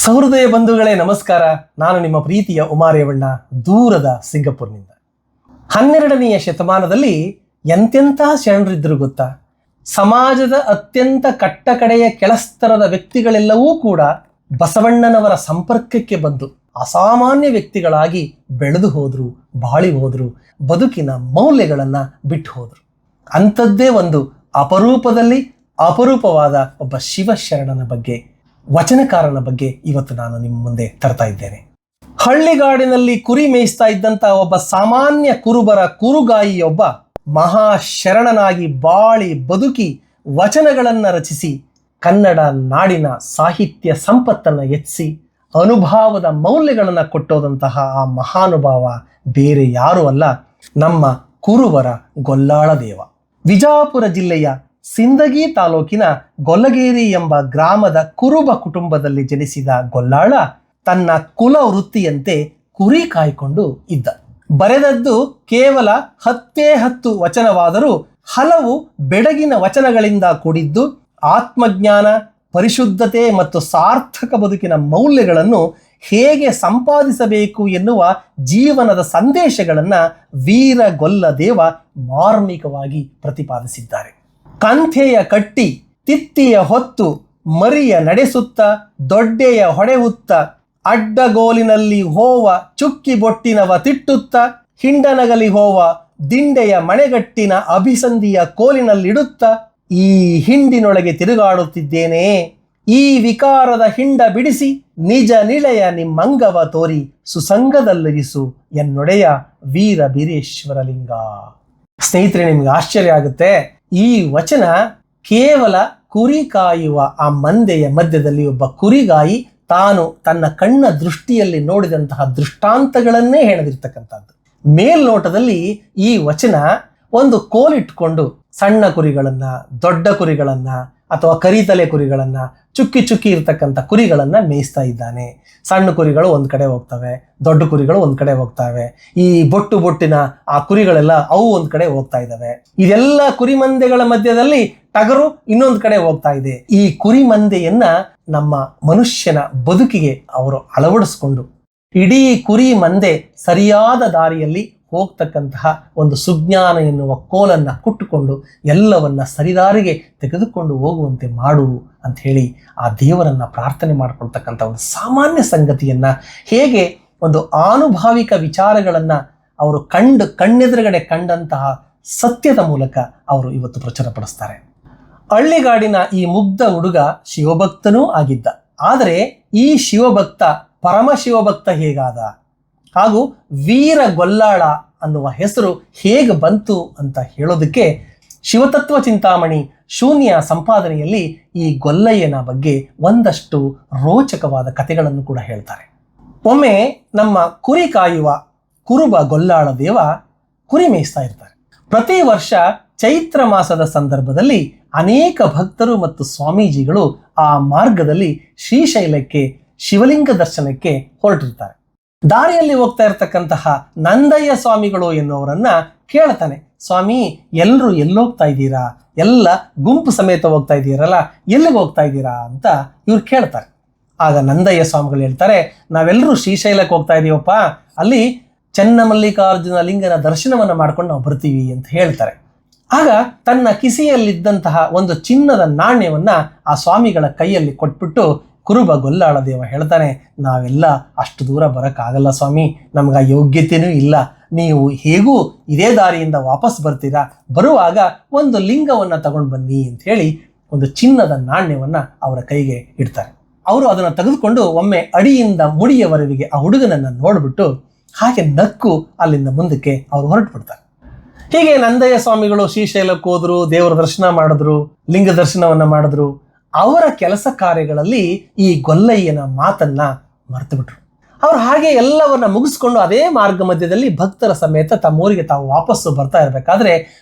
ಸಹೃದಯ ಬಂಧುಗಳೇ ನಮಸ್ಕಾರ. ನಾನು ನಿಮ್ಮ ಪ್ರೀತಿಯ ಉಮಾರೇವಣ್ಣ, ದೂರದ ಸಿಂಗಪುರ್ನಿಂದ. 12ನೆಯ ಶತಮಾನದಲ್ಲಿ ಎಂತೆಂಥ ಶರಣರಿದ್ರು ಗೊತ್ತಾ? ಸಮಾಜದ ಅತ್ಯಂತ ಕಟ್ಟಕಡೆಯ ಕೆಳಸ್ತರದ ವ್ಯಕ್ತಿಗಳೆಲ್ಲವೂ ಕೂಡ ಬಸವಣ್ಣನವರ ಸಂಪರ್ಕಕ್ಕೆ ಬಂದು ಅಸಾಮಾನ್ಯ ವ್ಯಕ್ತಿಗಳಾಗಿ ಬೆಳೆದು ಹೋದ್ರು, ಬಾಳಿ ಹೋದ್ರು, ಬದುಕಿನ ಮೌಲ್ಯಗಳನ್ನ ಬಿಟ್ಟು ಹೋದ್ರು. ಅಂಥದ್ದೇ ಒಂದು ಅಪರೂಪದಲ್ಲಿ ಅಪರೂಪವಾದ ಒಬ್ಬ ಶಿವಶರಣನ ಬಗ್ಗೆ, ವಚನಕಾರನ ಬಗ್ಗೆ ಇವತ್ತು ನಾನು ನಿಮ್ಮ ಮುಂದೆ ತರ್ತಾ ಇದ್ದೇನೆ. ಹಳ್ಳಿಗಾಡಿನಲ್ಲಿ ಕುರಿ ಮೇಯಿಸ್ತಾ ಇದ್ದಂತ ಒಬ್ಬ ಸಾಮಾನ್ಯ ಕುರುಬರ ಕುರುಗಾಯಿಯೊಬ್ಬ ಮಹಾಶರಣನಾಗಿ ಬಾಳಿ ಬದುಕಿ ವಚನಗಳನ್ನು ರಚಿಸಿ ಕನ್ನಡ ನಾಡಿನ ಸಾಹಿತ್ಯ ಸಂಪತ್ತನ್ನು ಹೆಚ್ಚಿಸಿ ಅನುಭವದ ಮೌಲ್ಯಗಳನ್ನು ಕೊಟ್ಟೋದಂತಹ ಆ ಮಹಾನುಭಾವ ಬೇರೆ ಯಾರೂ ಅಲ್ಲ, ನಮ್ಮ ಕುರುಬರ ಗೊಲ್ಲಾಳ ದೇವ. ವಿಜಾಪುರ ಜಿಲ್ಲೆಯ ಸಿಂದಗಿ ತಾಲೂಕಿನ ಗೊಲ್ಲಗೇರಿ ಎಂಬ ಗ್ರಾಮದ ಕುರುಬ ಕುಟುಂಬದಲ್ಲಿ ಜನಿಸಿದ ಗೊಲ್ಲಾಳ ತನ್ನ ಕುಲ ವೃತ್ತಿಯಂತೆ ಕುರಿ ಕಾಯ್ಕೊಂಡು ಇದ್ದ. ಬರೆದದ್ದು ಕೇವಲ 10 ವಚನವಾದರೂ ಹಲವು ಬೆಡಗಿನ ವಚನಗಳಿಂದ ಕೂಡಿದ್ದು ಆತ್ಮಜ್ಞಾನ, ಪರಿಶುದ್ಧತೆ ಮತ್ತು ಸಾರ್ಥಕ ಬದುಕಿನ ಮೌಲ್ಯಗಳನ್ನು ಹೇಗೆ ಸಂಪಾದಿಸಬೇಕು ಎನ್ನುವ ಜೀವನದ ಸಂದೇಶಗಳನ್ನು ವೀರ ಗೊಲ್ಲದೇವ ಮಾರ್ಮಿಕವಾಗಿ ಪ್ರತಿಪಾದಿಸಿದ್ದಾರೆ. ಕಂಥೆಯ ಕಟ್ಟಿ ತಿತ್ತಿಯ ಹೊತ್ತು ಮರಿಯ ನಡೆಸುತ್ತ ದೊಡ್ಡೆಯ ಹೊಡೆಯುತ್ತ ಅಡ್ಡಗೋಲಿನಲ್ಲಿ ಹೋವ ಚುಕ್ಕಿ ಬೊಟ್ಟಿನವ ತಿಟ್ಟುತ್ತ ಹಿಂಡನಗಲಿ ಹೋವ ದಿಂಡೆಯ ಮಣೆಗಟ್ಟಿನ ಅಭಿಸಂಧಿಯ ಕೋಲಿನಲ್ಲಿಡುತ್ತ ಈ ಹಿಂಡಿನೊಳಗೆ ತಿರುಗಾಡುತ್ತಿದ್ದೇನೆ, ಈ ವಿಕಾರದ ಹಿಂಡ ಬಿಡಿಸಿ ನಿಜ ನಿಳೆಯ ನಿಮ್ಮಂಗವ ತೋರಿ ಸುಸಂಗದಲ್ಲಿರಿಸು ಎನ್ನೊಡೆಯ ವೀರ ಬೀರೇಶ್ವರಲಿಂಗ. ಸ್ನೇಹಿತರೆ, ನಿಮ್ಗೆ ಆಶ್ಚರ್ಯ ಆಗುತ್ತೆ. ಈ ವಚನ ಕೇವಲ ಕುರಿ ಕಾಯುವ ಆ ಮಂದೆಯ ಮಧ್ಯದಲ್ಲಿ ಒಬ್ಬ ಕುರಿಗಾಯಿ ತಾನು ತನ್ನ ಕಣ್ಣ ದೃಷ್ಟಿಯಲ್ಲಿ ನೋಡಿದಂತಹ ದೃಷ್ಟಾಂತಗಳನ್ನೇ ಹೇಳದಿರ್ತಕ್ಕಂಥದ್ದು. ಮೇಲ್ನೋಟದಲ್ಲಿ ಈ ವಚನ ಒಂದು ಕೋಲಿಟ್ಕೊಂಡು ಸಣ್ಣ ಕುರಿಗಳನ್ನ, ದೊಡ್ಡ ಕುರಿಗಳನ್ನ ಅಥವಾ ಕರಿತಲೆ ಕುರಿಗಳನ್ನ, ಚುಕ್ಕಿ ಚುಕ್ಕಿ ಇರ್ತಕ್ಕಂಥ ಕುರಿಗಳನ್ನ ಮೇಯಿಸ್ತಾ ಇದ್ದಾನೆ. ಸಣ್ಣ ಕುರಿಗಳು ಒಂದ್ ಕಡೆ ಹೋಗ್ತವೆ, ದೊಡ್ಡ ಕುರಿಗಳು ಒಂದ್ ಕಡೆ ಹೋಗ್ತವೆ. ಈ ಬೊಟ್ಟಿನ ಆ ಕುರಿಗಳೆಲ್ಲ ಅವು ಒಂದ್ ಕಡೆ ಹೋಗ್ತಾ ಇದ್ದಾವೆ. ಇದೆಲ್ಲ ಕುರಿ ಮಂದೆಗಳ ಮಧ್ಯದಲ್ಲಿ ಟಗರು ಇನ್ನೊಂದು ಕಡೆ ಹೋಗ್ತಾ ಇದೆ. ಈ ಕುರಿ ಮಂದೆಯನ್ನ ನಮ್ಮ ಮನುಷ್ಯನ ಬದುಕಿಗೆ ಅವರು ಅಳವಡಿಸ್ಕೊಂಡು ಇಡೀ ಕುರಿ ಮಂದೆ ಸರಿಯಾದ ದಾರಿಯಲ್ಲಿ ಹೋಗ್ತಕ್ಕಂತಹ ಒಂದು ಸುಜ್ಞಾನ ಎನ್ನುವ ಕೋಲನ್ನ ಕುಟ್ಟುಕೊಂಡು ಎಲ್ಲವನ್ನ ಸರಿದಾರಿಗೆ ತೆಗೆದುಕೊಂಡು ಹೋಗುವಂತೆ ಮಾಡು ಅಂತ ಹೇಳಿ ಆ ದೇವರನ್ನ ಪ್ರಾರ್ಥನೆ ಮಾಡ್ಕೊಳ್ತಕ್ಕಂಥ ಒಂದು ಸಾಮಾನ್ಯ ಸಂಗತಿಯನ್ನ, ಹೇಗೆ ಒಂದು ಆನುಭಾವಿಕ ವಿಚಾರಗಳನ್ನ ಅವರು ಕಣ್ಣೆದುರುಗಡೆ ಕಂಡಂತಹ ಸತ್ಯದ ಮೂಲಕ ಅವರು ಇವತ್ತು ಪ್ರಚುರಪಡಿಸ್ತಾರೆ. ಹಳ್ಳಿಗಾಡಿನ ಈ ಮುಗ್ಧ ಹುಡುಗ ಶಿವಭಕ್ತನೂ ಆಗಿದ್ದ. ಆದರೆ ಈ ಶಿವಭಕ್ತ ಪರಮ ಶಿವಭಕ್ತ ಹೇಗಾದ ಹಾಗೂ ವೀರ ಗೊಲ್ಲಾಳ ಅನ್ನುವ ಹೆಸರು ಹೇಗೆ ಬಂತು ಅಂತ ಹೇಳೋದಕ್ಕೆ ಶಿವತತ್ವ ಚಿಂತಾಮಣಿ ಶೂನ್ಯ ಸಂಪಾದನೆಯಲ್ಲಿ ಈ ಗೊಲ್ಲಯ್ಯನ ಬಗ್ಗೆ ಒಂದಷ್ಟು ರೋಚಕವಾದ ಕಥೆಗಳನ್ನು ಕೂಡ ಹೇಳ್ತಾರೆ. ಒಮ್ಮೆ ನಮ್ಮ ಕುರಿ ಕಾಯುವ ಕುರುಬ ಗೊಲ್ಲಾಳ ದೇವ ಕುರಿ ಮೇಯಿಸ್ತಾ ಇರ್ತಾರೆ. ಪ್ರತಿ ವರ್ಷ ಚೈತ್ರ ಮಾಸದ ಸಂದರ್ಭದಲ್ಲಿ ಅನೇಕ ಭಕ್ತರು ಮತ್ತು ಸ್ವಾಮೀಜಿಗಳು ಆ ಮಾರ್ಗದಲ್ಲಿ ಶ್ರೀಶೈಲಕ್ಕೆ ಶಿವಲಿಂಗ ದರ್ಶನಕ್ಕೆ ಹೊರಟಿರ್ತಾರೆ. ದಾರಿಯಲ್ಲಿ ಹೋಗ್ತಾ ಇರ್ತಕ್ಕಂತಹ ನಂದಯ್ಯ ಸ್ವಾಮಿಗಳು ಎನ್ನುವರನ್ನ ಕೇಳ್ತಾನೆ, ಸ್ವಾಮಿ ಎಲ್ಲರೂ ಎಲ್ಲೋಗ್ತಾ ಇದ್ದೀರಾ, ಎಲ್ಲ ಗುಂಪು ಸಮೇತ ಹೋಗ್ತಾ ಇದ್ದೀರಲ್ಲ, ಎಲ್ಲಿಗೆ ಹೋಗ್ತಾ ಇದ್ದೀರಾ ಅಂತ ಇವ್ರು ಕೇಳ್ತಾರೆ. ಆಗ ನಂದಯ್ಯ ಸ್ವಾಮಿಗಳು ಹೇಳ್ತಾರೆ, ನಾವೆಲ್ಲರೂ ಶ್ರೀಶೈಲಕ್ಕೆ ಹೋಗ್ತಾ ಇದೀವಪ್ಪ, ಅಲ್ಲಿ ಚೆನ್ನಮಲ್ಲಿಕಾರ್ಜುನ ಲಿಂಗನ ದರ್ಶನವನ್ನ ಮಾಡ್ಕೊಂಡು ನಾವು ಬರ್ತೀವಿ ಅಂತ ಹೇಳ್ತಾರೆ. ಆಗ ತನ್ನ ಕಿಸೆಯಲ್ಲಿದ್ದಂತಹ ಒಂದು ಚಿನ್ನದ ನಾಣ್ಯವನ್ನ ಆ ಸ್ವಾಮಿಗಳ ಕೈಯಲ್ಲಿ ಕೊಟ್ಬಿಟ್ಟು ಕುರುಬ ಗೊಲ್ಲಾಳ ದೇವ ಹೇಳ್ತಾನೆ, ನಾವೆಲ್ಲ ಅಷ್ಟು ದೂರ ಬರೋಕ್ಕಾಗಲ್ಲ ಸ್ವಾಮಿ, ನಮ್ಗೆ ಆ ಯೋಗ್ಯತೆಯೂ ಇಲ್ಲ, ನೀವು ಹೇಗೂ ಇದೇ ದಾರಿಯಿಂದ ವಾಪಸ್ ಬರ್ತೀರಾ, ಬರುವಾಗ ಒಂದು ಲಿಂಗವನ್ನು ತಗೊಂಡು ಬನ್ನಿ ಅಂತ ಹೇಳಿ ಒಂದು ಚಿನ್ನದ ನಾಣ್ಯವನ್ನ ಅವರ ಕೈಗೆ ಇಡ್ತಾರೆ. ಅವರು ಅದನ್ನು ತೆಗೆದುಕೊಂಡು ಒಮ್ಮೆ ಅಡಿಯಿಂದ ಮುಡಿಯವರೆಗೆ ಆ ಹುಡುಗನನ್ನು ನೋಡ್ಬಿಟ್ಟು ಹಾಗೆ ನಕ್ಕು ಅಲ್ಲಿಂದ ಮುಂದಕ್ಕೆ ಅವರು ಹೊರಟು ಬಿಡ್ತಾರೆ. ಹೀಗೆ ನಂದಯ್ಯ ಸ್ವಾಮಿಗಳು ಶ್ರೀಶೈಲಕ್ಕೆ ಹೋದ್ರು, ದೇವರ ದರ್ಶನ ಮಾಡಿದ್ರು, ಲಿಂಗ ದರ್ಶನವನ್ನ ಮಾಡಿದ್ರು. ಅವರ ಕೆಲಸ ಕಾರ್ಯಗಳಲ್ಲಿ ಈ ಗೊಲ್ಲಯ್ಯನ ಮಾತನ್ನ ಮರೆತು ಬಿಟ್ರು. ಅವ್ರು ಹಾಗೆ ಎಲ್ಲವನ್ನ ಮುಗಿಸ್ಕೊಂಡು ಅದೇ ಮಾರ್ಗ ಮಧ್ಯದಲ್ಲಿ ಭಕ್ತರ ಸಮೇತ ತಮ್ಮೂರಿಗೆ ತಾವು ವಾಪಸ್ಸು ಬರ್ತಾ ಇರಬೇಕಾದ್ರೆ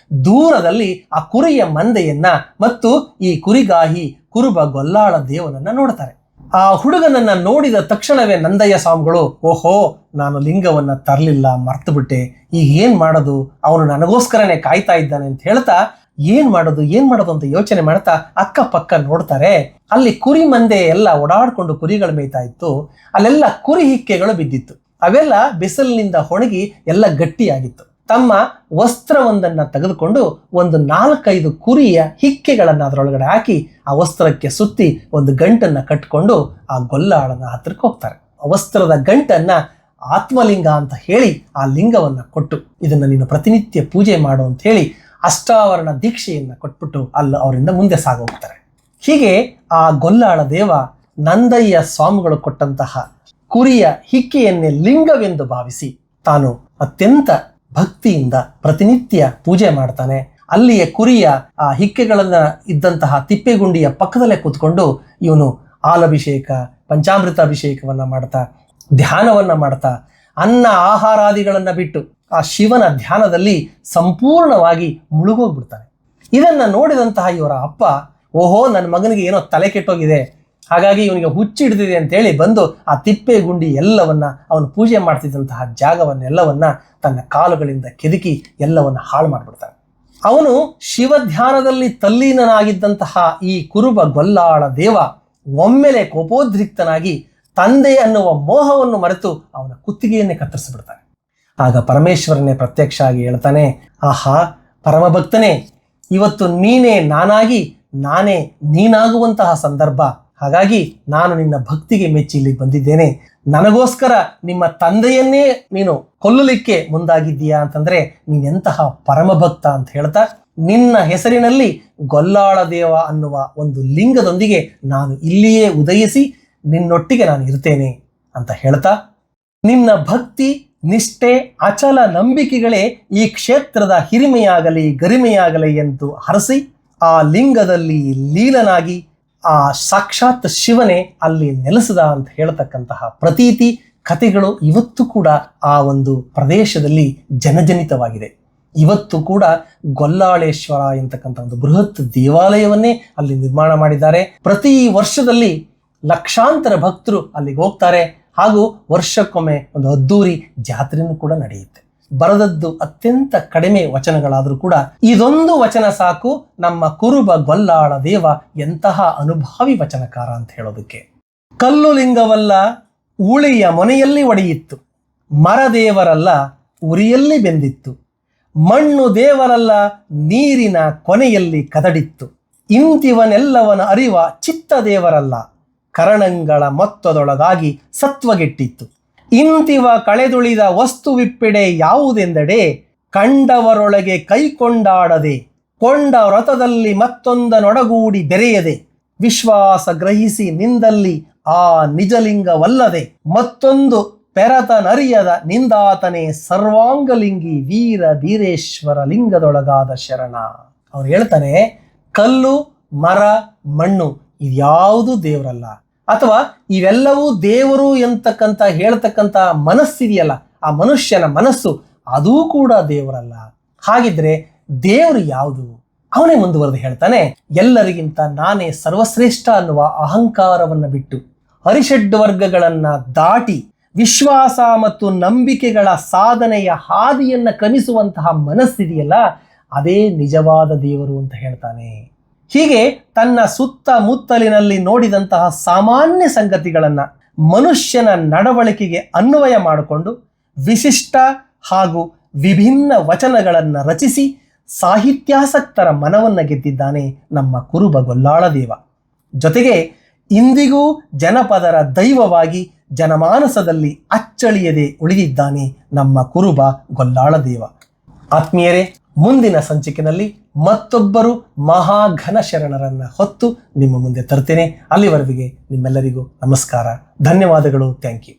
ದೂರದಲ್ಲಿ ಆ ಕುರಿಯ ಮಂದೆಯನ್ನ ಮತ್ತು ಈ ಕುರಿಗಾಹಿ ಕುರುಬ ಗೊಲ್ಲಾಳ ದೇವನನ್ನ ನೋಡ್ತಾರೆ. ಆ ಹುಡುಗನನ್ನ ನೋಡಿದ ತಕ್ಷಣವೇ ನಂದಯ್ಯ ಸ್ವಾಮಿಗಳು, ಓಹೋ, ನಾನು ಲಿಂಗವನ್ನ ತರಲಿಲ್ಲ, ಮರ್ತು ಬಿಟ್ಟೆ, ಈಗ ಏನ್ ಮಾಡೋದು, ಅವನು ನನಗೋಸ್ಕರನೇ ಕಾಯ್ತಾ ಇದ್ದಾನೆ ಅಂತ ಹೇಳ್ತಾ ಏನ್ ಮಾಡೋದು ಅಂತ ಯೋಚನೆ ಮಾಡ್ತಾ ಅಕ್ಕಪಕ್ಕ ನೋಡ್ತಾರೆ. ಅಲ್ಲಿ ಕುರಿ ಮಂದೆ ಎಲ್ಲ ಓಡಾಡ್ಕೊಂಡು ಕುರಿಗಳ ಮೇಯ್ತಾ ಇತ್ತು. ಅಲ್ಲೆಲ್ಲ ಕುರಿ ಹಿಕ್ಕೆಗಳು ಬಿದ್ದಿತ್ತು. ಅವೆಲ್ಲ ಬಿಸಿಲಿನಿಂದ ಒಣಗಿ ಎಲ್ಲ ಗಟ್ಟಿಯಾಗಿತ್ತು. ತಮ್ಮ ವಸ್ತ್ರವೊಂದನ್ನ ತೆಗೆದುಕೊಂಡು ಒಂದು 4-5 ಕುರಿಯ ಹಿಕ್ಕೆಗಳನ್ನ ಅದರೊಳಗಡೆ ಹಾಕಿ ಆ ವಸ್ತ್ರಕ್ಕೆ ಸುತ್ತಿ ಒಂದು ಗಂಟನ್ನ ಕಟ್ಕೊಂಡು ಆ ಗೊಲ್ಲಾಳನ ಹತ್ರಕ್ಕೆ ಹೋಗ್ತಾರೆ. ಆ ವಸ್ತ್ರದ ಗಂಟನ್ನ ಆತ್ಮಲಿಂಗ ಅಂತ ಹೇಳಿ ಆ ಲಿಂಗವನ್ನ ಕೊಟ್ಟು ಇದನ್ನ ನೀನು ಪ್ರತಿನಿತ್ಯ ಪೂಜೆ ಮಾಡು ಅಂತ ಹೇಳಿ ಅಷ್ಟಾವರಣ ದೀಕ್ಷೆಯನ್ನ ಕೊಟ್ಬಿಟ್ಟು ಅವರಿಂದ ಮುಂದೆ ಸಾಗೋಗ್ತಾರೆ. ಹೀಗೆ ಆ ಗೊಲ್ಲಾಳ ದೇವ ನಂದಯ್ಯ ಸ್ವಾಮಿಗಳು ಕೊಟ್ಟಂತಹ ಕುರಿಯ ಹಿಕ್ಕೆಯನ್ನೇ ಲಿಂಗವೆಂದು ಭಾವಿಸಿ ತಾನು ಅತ್ಯಂತ ಭಕ್ತಿಯಿಂದ ಪ್ರತಿನಿತ್ಯ ಪೂಜೆ ಮಾಡ್ತಾನೆ. ಅಲ್ಲಿಯ ಕುರಿಯ ಆ ಹಿಕ್ಕೆಗಳನ್ನ ಇದ್ದಂತಹ ತಿಪ್ಪೆಗುಂಡಿಯ ಪಕ್ಕದಲ್ಲೇ ಕೂತ್ಕೊಂಡು ಇವನು ಹಾಲಭಿಷೇಕ ಪಂಚಾಮೃತ ಅಭಿಷೇಕವನ್ನ ಮಾಡ್ತಾ ಧ್ಯಾನವನ್ನ ಮಾಡ್ತಾ ಅನ್ನ ಆಹಾರಾದಿಗಳನ್ನ ಬಿಟ್ಟು ಆ ಶಿವನ ಧ್ಯಾನದಲ್ಲಿ ಸಂಪೂರ್ಣವಾಗಿ ಮುಳುಗೋಗ್ಬಿಡ್ತಾನೆ. ಇದನ್ನ ನೋಡಿದಂತಹ ಇವರ ಅಪ್ಪ, ಓಹೋ ನನ್ನ ಮಗನಿಗೆ ಏನೋ ತಲೆ ಕೆಟ್ಟೋಗಿದೆ, ಹಾಗಾಗಿ ಇವನಿಗೆ ಹುಚ್ಚಿಡ್ದಿದೆ ಅಂತೇಳಿ ಬಂದು ಆ ತಿಪ್ಪೆ ಗುಂಡಿ ಎಲ್ಲವನ್ನ ಅವನು ಪೂಜೆ ಮಾಡ್ತಿದ್ದಂತಹ ಜಾಗವನ್ನೆಲ್ಲವನ್ನ ತನ್ನ ಕಾಲುಗಳಿಂದ ಕೆದಕಿ ಎಲ್ಲವನ್ನ ಹಾಳು ಮಾಡಿಬಿಡ್ತಾನೆ. ಅವನು ಶಿವಧ್ಯಾನದಲ್ಲಿ ತಲ್ಲೀನನಾಗಿದ್ದಂತಹ ಈ ಕುರುಬ ಗೊಲ್ಲಾಳ ದೇವ ಒಮ್ಮೆಲೆ ಕೋಪೋದ್ರಿಕ್ತನಾಗಿ ತಂದೆ ಅನ್ನುವ ಮೋಹವನ್ನು ಮರೆತು ಅವನ ಕುತ್ತಿಗೆಯನ್ನೇ ಕತ್ತರಿಸಿಬಿಡ್ತಾನೆ. ಆಗ ಪರಮೇಶ್ವರನೇ ಪ್ರತ್ಯಕ್ಷ ಆಗಿ ಹೇಳ್ತಾನೆ, ಆಹಾ ಪರಮಭಕ್ತನೇ, ಇವತ್ತು ನೀನೇ ನಾನಾಗಿ ನಾನೇ ನೀನಾಗುವಂತಹ ಸಂದರ್ಭ. ಹಾಗಾಗಿ ನಾನು ನಿನ್ನ ಭಕ್ತಿಗೆ ಮೆಚ್ಚಿ ಇಲ್ಲಿಗೆ ಬಂದಿದ್ದೇನೆ. ನನಗೋಸ್ಕರ ನಿಮ್ಮ ತಂದೆಯನ್ನೇ ನೀನು ಕೊಲ್ಲಲಿಕ್ಕೆ ಮುಂದಾಗಿದ್ದೀಯಾ ಅಂತಂದ್ರೆ ನೀನೆಂತಹ ಪರಮಭಕ್ತ ಅಂತ ಹೇಳ್ತಾ ನಿನ್ನ ಹೆಸರಿನಲ್ಲಿ ಗೊಲ್ಲಾಳ ದೇವ ಅನ್ನುವ ಒಂದು ಲಿಂಗದೊಂದಿಗೆ ನಾನು ಇಲ್ಲಿಯೇ ಉದಯಿಸಿ ನಿನ್ನೊಟ್ಟಿಗೆ ನಾನು ಇರ್ತೇನೆ ಅಂತ ಹೇಳ್ತಾ ನಿನ್ನ ಭಕ್ತಿ ನಿಷ್ಠೆ ಅಚಲ ನಂಬಿಕೆಗಳೇ ಈ ಕ್ಷೇತ್ರದ ಹಿರಿಮೆಯಾಗಲಿ ಗರಿಮೆಯಾಗಲಿ ಎಂದು ಹರಸಿ ಆ ಲಿಂಗದಲ್ಲಿ ಲೀಲನಾಗಿ ಆ ಸಾಕ್ಷಾತ್ ಶಿವನೇ ಅಲ್ಲಿ ನೆಲೆಸದ ಅಂತ ಹೇಳ್ತಕ್ಕಂತಹ ಪ್ರತೀತಿ ಕಥೆಗಳು ಇವತ್ತು ಕೂಡ ಆ ಒಂದು ಪ್ರದೇಶದಲ್ಲಿ ಜನಜನಿತವಾಗಿದೆ. ಇವತ್ತು ಕೂಡ ಗೊಲ್ಲಾಳೇಶ್ವರ ಎಂತಕ್ಕಂಥ ಒಂದು ಬೃಹತ್ ದೇವಾಲಯವನ್ನೇ ಅಲ್ಲಿ ನಿರ್ಮಾಣ ಮಾಡಿದ್ದಾರೆ. ಪ್ರತಿ ವರ್ಷದಲ್ಲಿ ಲಕ್ಷಾಂತರ ಭಕ್ತರು ಅಲ್ಲಿಗೆ ಹೋಗ್ತಾರೆ. ಹಾಗೂ ವರ್ಷಕ್ಕೊಮ್ಮೆ ಒಂದು ಅದ್ದೂರಿ ಜಾತ್ರೆನೂ ಕೂಡ ನಡೆಯುತ್ತೆ. ಬರೆದದ್ದು ಅತ್ಯಂತ ಕಡಿಮೆ ವಚನಗಳಾದರೂ ಕೂಡ ಇದೊಂದು ವಚನ ಸಾಕು ನಮ್ಮ ಕುರುಬ ಗೊಲ್ಲಾಳ ದೇವ ಎಂತಹ ಅನುಭಾವಿ ವಚನಕಾರ ಅಂತ ಹೇಳೋದಕ್ಕೆ. ಕಲ್ಲು ಲಿಂಗವಲ್ಲ ಉಳಿಯ ಮೊನೆಯಲ್ಲಿ ಒಡೆಯಿತ್ತು, ಮರ ದೇವರಲ್ಲ ಉರಿಯಲ್ಲಿ ಬೆಂದಿತ್ತು, ಮಣ್ಣು ದೇವರಲ್ಲ ನೀರಿನ ಕೊನೆಯಲ್ಲಿ ಕದಡಿತ್ತು, ಇಂತಿವನೆಲ್ಲವನ ಅರಿವ ಚಿತ್ತ ದೇವರಲ್ಲ ಕರಣಂಗಳ ಮೊತ್ತದೊಳಗಾಗಿ ಸತ್ವಗೆಟ್ಟಿತ್ತು, ಇಂತಿವ ಕಳೆದುಳಿದ ವಸ್ತುವಿಪ್ಪಿಡೆ ಯಾವುದೆಂದಡೆ ಕಂಡವರೊಳಗೆ ಕೈಕೊಂಡಾಡದೆ ಕೊಂಡ ವ್ರತದಲ್ಲಿ ಮತ್ತೊಂದನೊಡಗೂಡಿ ಬೆರೆಯದೆ ವಿಶ್ವಾಸ ಗ್ರಹಿಸಿ ನಿಂದಲ್ಲಿ ಆ ನಿಜಲಿಂಗವಲ್ಲದೆ ಮತ್ತೊಂದು ಪೆರತನರಿಯದ ನಿಂದಾತನೇ ಸರ್ವಾಂಗಲಿಂಗಿ ವೀರ ಬೀರೇಶ್ವರ ಲಿಂಗದೊಳಗಾದ ಶರಣ. ಅವ್ರು ಹೇಳ್ತಾನೆ, ಕಲ್ಲು ಮರ ಮಣ್ಣು ಇದ್ಯಾವುದು ದೇವರಲ್ಲ, ಅಥವಾ ಇವೆಲ್ಲವೂ ದೇವರು ಎಂತಕ್ಕಂತ ಹೇಳ್ತಕ್ಕಂಥ ಮನಸ್ಸಿದೆಯಲ್ಲ, ಆ ಮನುಷ್ಯನ ಮನಸ್ಸು ಅದೂ ಕೂಡ ದೇವರಲ್ಲ. ಹಾಗಿದ್ರೆ ದೇವರು ಯಾವುದು? ಅವನೇ ಮುಂದುವರೆದು ಹೇಳ್ತಾನೆ, ಎಲ್ಲರಿಗಿಂತ ನಾನೇ ಸರ್ವಶ್ರೇಷ್ಠ ಅನ್ನುವ ಅಹಂಕಾರವನ್ನು ಬಿಟ್ಟು ಅರಿಷಡ್ ವರ್ಗಗಳನ್ನ ದಾಟಿ ವಿಶ್ವಾಸ ಮತ್ತು ನಂಬಿಕೆಗಳ ಸಾಧನೆಯ ಹಾದಿಯನ್ನ ಕ್ರಮಿಸುವಂತಹ ಮನಸ್ಸಿದೆಯಲ್ಲ, ಅದೇ ನಿಜವಾದ ದೇವರು ಅಂತ ಹೇಳ್ತಾನೆ. ಹೀಗೆ ತನ್ನ ಸುತ್ತಮುತ್ತಲಿನಲ್ಲಿ ನೋಡಿದಂತಹ ಸಾಮಾನ್ಯ ಸಂಗತಿಗಳನ್ನ ಮನುಷ್ಯನ ನಡವಳಿಕೆಗೆ ಅನ್ವಯ ಮಾಡಿಕೊಂಡು ವಿಶಿಷ್ಟ ಹಾಗೂ ವಿಭಿನ್ನ ವಚನಗಳನ್ನು ರಚಿಸಿ ಸಾಹಿತ್ಯಾಸಕ್ತರ ಮನವನ್ನು ಗೆದ್ದಿದ್ದಾನೆ ನಮ್ಮ ಕುರುಬ ಗೊಲ್ಲಾಳ ದೇವ. ಜೊತೆಗೆ ಇಂದಿಗೂ ಜನಪದರ ದೈವವಾಗಿ ಜನಮಾನಸದಲ್ಲಿ ಅಚ್ಚಳಿಯದೆ ಉಳಿದಿದ್ದಾನೆ ನಮ್ಮ ಕುರುಬ ಗೊಲ್ಲಾಳ ದೇವ. ಆತ್ಮೀಯರೇ, ಮುಂದಿನ ಸಂಚಿಕೆಯಲ್ಲಿ ಮತ್ತೊಬ್ಬರು ಮಹಾಘನ ಶರಣರನ್ನ ಹೊತ್ತು ನಿಮ್ಮ ಮುಂದೆ ತರ್ತೇನೆ. ಅಲ್ಲಿವರೆಗೆ ನಿಮ್ಮೆಲ್ಲರಿಗೂ ನಮಸ್ಕಾರ, ಧನ್ಯವಾದಗಳು, ಥ್ಯಾಂಕ್ ಯು.